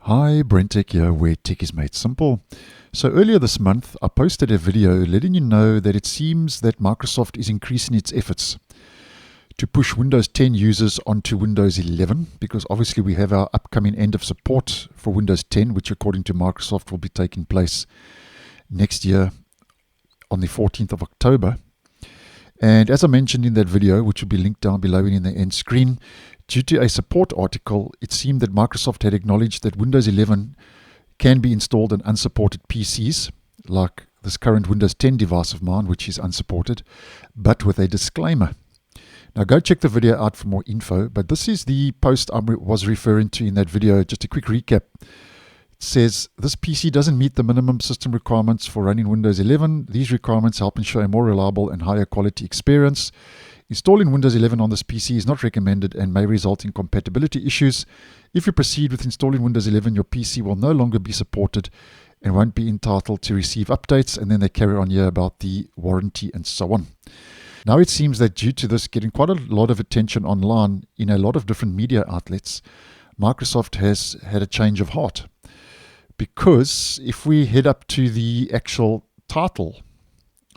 Hi, BrenTech here, where tech is made simple. So earlier this month, I posted a video letting you know that it seems that Microsoft is increasing its efforts to push Windows 10 users onto Windows 11, because obviously we have our upcoming end of support for Windows 10, which according to Microsoft will be taking place next year on the 14th of October. And as I mentioned in that video, which will be linked down below and in the end screen, due to a support article, it seemed that Microsoft had acknowledged that Windows 11 can be installed on unsupported PCs, like this current Windows 10 device of mine, which is unsupported, but with a disclaimer. Now go check the video out for more info, but this is the post I was referring to in that video. Just a quick recap. It says, this PC doesn't meet the minimum system requirements for running Windows 11. These requirements help ensure a more reliable and higher quality experience. Installing Windows 11 on this PC is not recommended and may result in compatibility issues. If you proceed with installing Windows 11, your PC will no longer be supported and won't be entitled to receive updates. And then they carry on here about the warranty and so on. Now it seems that due to this getting quite a lot of attention online in a lot of different media outlets, Microsoft has had a change of heart. Because if we head up to the actual title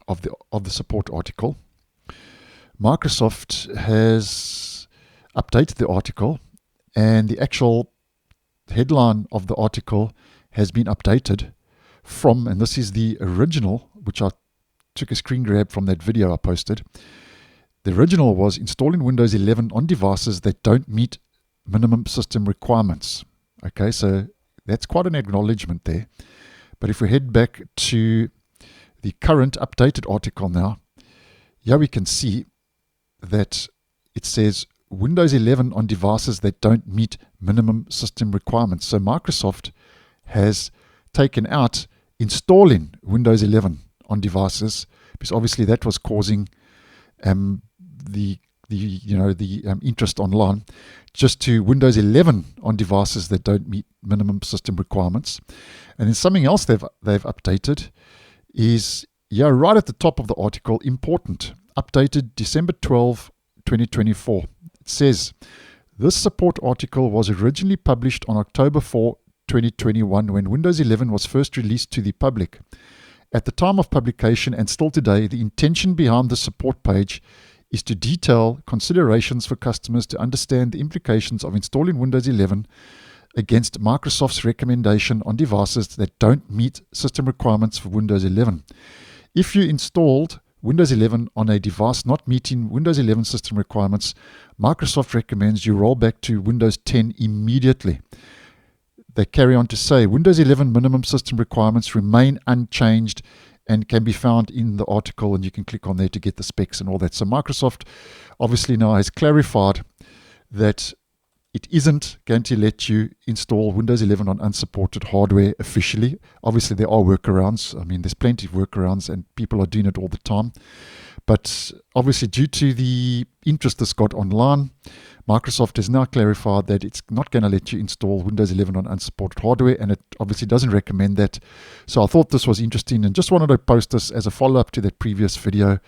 of the support article, Microsoft has updated the article, and the actual headline of the article has been updated from, and this is the original, which I took a screen grab from that video I posted. The original was installing Windows 11 on devices that don't meet minimum system requirements. Okay, so that's quite an acknowledgement there. But if we head back to the current updated article now, here we can see that it says Windows 11 on devices that don't meet minimum system requirements. So Microsoft has taken out installing Windows 11 on devices, because obviously that was causing the interest online, just to Windows 11 on devices that don't meet minimum system requirements. And then something else they've updated is, right at the top of the article, important, updated December 12, 2024. It says, this support article was originally published on October 4, 2021, when Windows 11 was first released to the public. At the time of publication, and still today, the intention behind the support page is to detail considerations for customers to understand the implications of installing Windows 11 against Microsoft's recommendation on devices that don't meet system requirements for Windows 11. If you installed Windows 11 on a device not meeting Windows 11 system requirements, Microsoft recommends you roll back to Windows 10 immediately. They carry on to say, Windows 11 minimum system requirements remain unchanged and can be found in the article, and you can click on there to get the specs and all that. So Microsoft obviously now has clarified that it isn't going to let you install Windows 11 on unsupported hardware officially. Obviously, there are workarounds. I mean, there's plenty of workarounds, and people are doing it all the time. But obviously, due to the interest this got online, Microsoft has now clarified that it's not going to let you install Windows 11 on unsupported hardware, and it obviously doesn't recommend that. So I thought this was interesting and just wanted to post this as a follow-up to that previous video,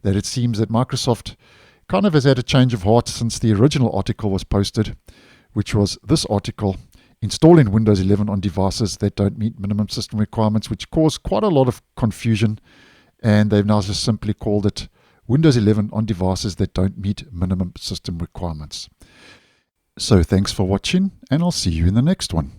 that it seems that Microsoft kind of has had a change of heart since the original article was posted, which was this article, installing Windows 11 on devices that don't meet minimum system requirements, which caused quite a lot of confusion. And they've now just simply called it Windows 11 on devices that don't meet minimum system requirements. So thanks for watching, and I'll see you in the next one.